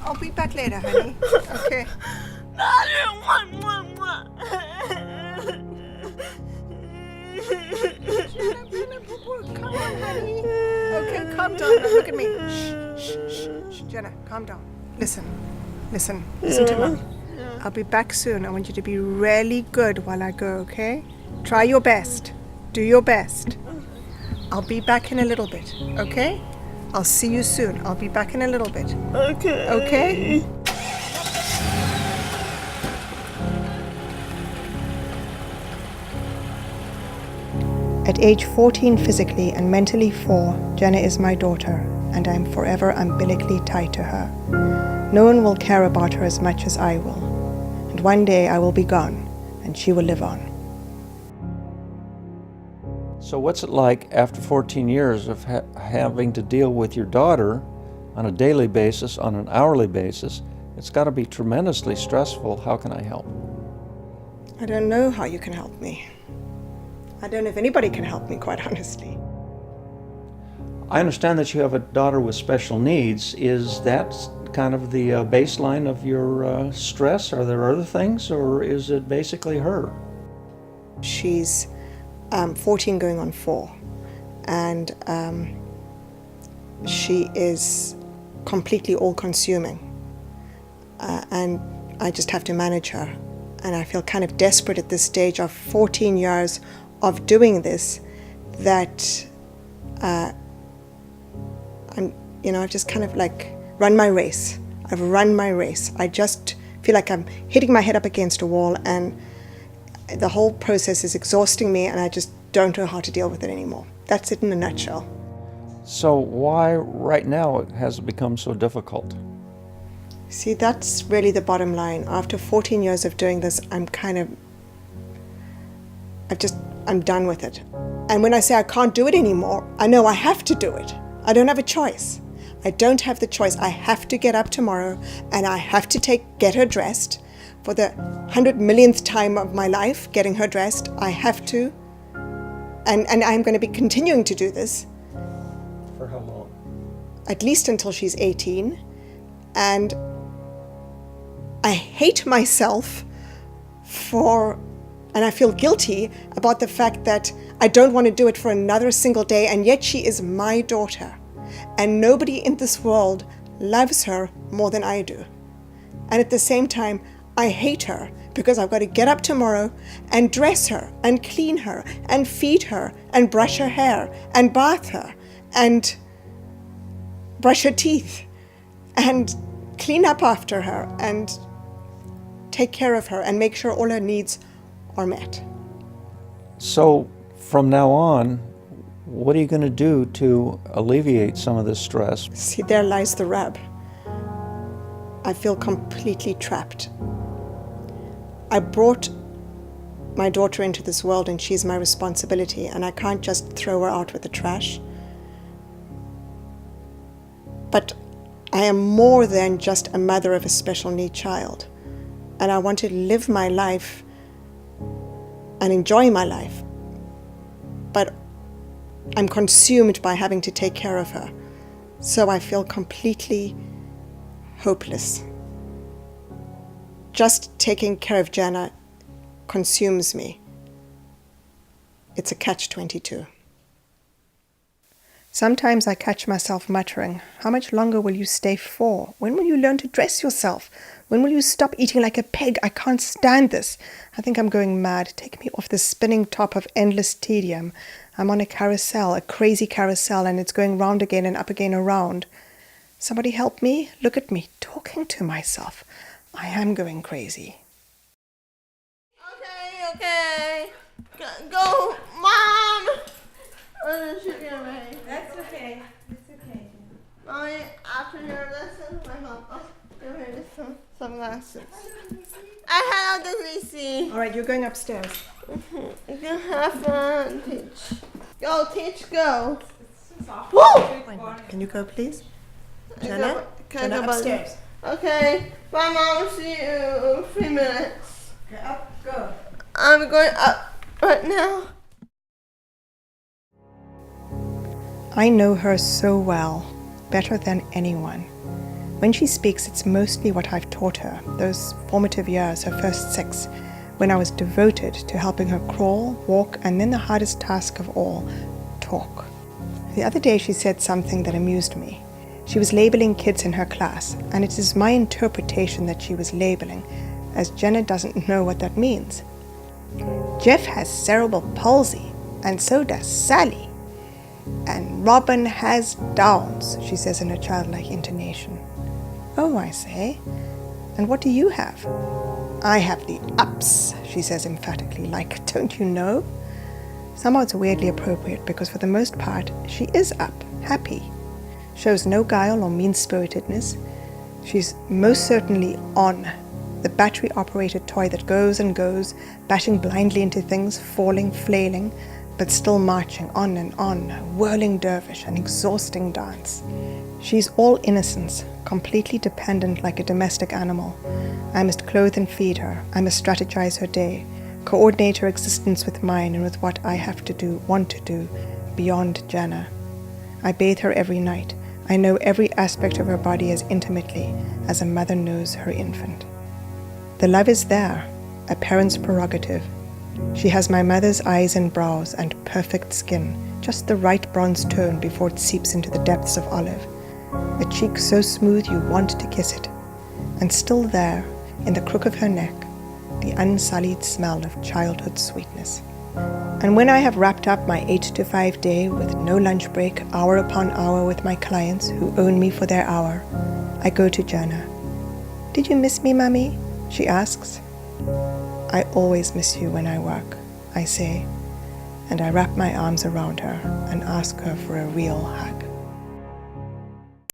I'll be back later, honey. Okay. Come on, honey. Okay, calm down. Now look at me. Shh. Jenna, calm down. Listen to Mom. I'll be back soon. I want you to be really good while I go, okay? Try your best. Do your best. I'll be back in a little bit, okay? I'll see you soon. I'll be back in a little bit. Okay. Okay? At age 14 physically and mentally 4, Jenna is my daughter, and I'm forever umbilically tied to her. No one will care about her as much as I will. And one day I will be gone, and she will live on. So what's it like after 14 years of having to deal with your daughter on a daily basis, on an hourly basis? It's got to be tremendously stressful. How can I help? I don't know how you can help me. I don't know if anybody can help me, quite honestly. I understand that you have a daughter with special needs. Is that kind of the baseline of your stress? Are there other things, or is it basically her? She's 14 going on 4, and she is completely all-consuming, and I just have to manage her. And I feel kind of desperate at this stage of 14 years of doing this, that I've just kind of like run my race. I've run my race. I just feel like I'm hitting my head up against a wall, and the whole process is exhausting me, and I just don't know how to deal with it anymore. That's it in a nutshell. So why right now has it become so difficult? See, that's really the bottom line. After 14 years of doing this, I'm done with it. And when I say I can't do it anymore, I know I have to do it. I don't have a choice. I don't have the choice. I have to get up tomorrow, and I have to get her dressed. For the 100 millionth time of my life, getting her dressed, I have to. And I'm going to be continuing to do this. For how long? At least until she's 18. And I hate myself and I feel guilty about the fact that I don't want to do it for another single day, and yet she is my daughter. And nobody in this world loves her more than I do. And at the same time, I hate her because I've got to get up tomorrow and dress her and clean her and feed her and brush her hair and bath her and brush her teeth and clean up after her and take care of her and make sure all her needs are met. So from now on, what are you going to do to alleviate some of this stress? See, there lies the rub. I feel completely trapped. I brought my daughter into this world, and she's my responsibility, and I can't just throw her out with the trash. But I am more than just a mother of a special need child, and I want to live my life and enjoy my life. But I'm consumed by having to take care of her, so I feel completely hopeless. Just taking care of Jenna consumes me. It's a catch-22. Sometimes I catch myself muttering, "How much longer will you stay for? When will you learn to dress yourself? When will you stop eating like a pig? I can't stand this. I think I'm going mad. Take me off the spinning top of endless tedium. I'm on a carousel, a crazy carousel, and it's going round again and up again around. Somebody help me? Look at me, talking to myself. I am going crazy." Okay. Go, Mom! Oh, should be alright. That's okay. It's okay. Mommy, after your lesson, my mom. Oh, give me some sunglasses. I had the VC. All right, you're going upstairs. You can have fun, Teach. Go, Teach, go. Woo! Can you go, please? Jenna? Can I Jenna, go upstairs. Okay. Bye, Mom. See you in 3 minutes. Okay, up, go. I'm going up right now. I know her so well, better than anyone. When she speaks, it's mostly what I've taught her, those formative years, her first 6, when I was devoted to helping her crawl, walk, and then the hardest task of all, talk. The other day she said something that amused me. She was labeling kids in her class, and it is my interpretation that she was labeling, as Jenna doesn't know what that means. Jeff has cerebral palsy, and so does Sally. And Robin has Downs, she says in a childlike intonation. Oh, I say. And what do you have? I have the ups, she says emphatically, like, don't you know? Somehow it's weirdly appropriate because for the most part, she is up, happy. Shows no guile or mean-spiritedness. She's most certainly on, the battery-operated toy that goes and goes, bashing blindly into things, falling, flailing, but still marching on and on, a whirling dervish, an exhausting dance. She's all innocence, completely dependent like a domestic animal. I must clothe and feed her. I must strategize her day, coordinate her existence with mine and with what I have to do, want to do, beyond Jenna. I bathe her every night. I know every aspect of her body as intimately as a mother knows her infant. The love is there, a parent's prerogative. She has my mother's eyes and brows and perfect skin, just the right bronze tone before it seeps into the depths of olive. A cheek so smooth you want to kiss it. And still there, in the crook of her neck, the unsullied smell of childhood sweetness. And when I have wrapped up my 8 to 5 day with no lunch break, hour upon hour with my clients who own me for their hour, I go to Jenna. Did you miss me, Mummy? She asks. I always miss you when I work, I say, and I wrap my arms around her and ask her for a real hug.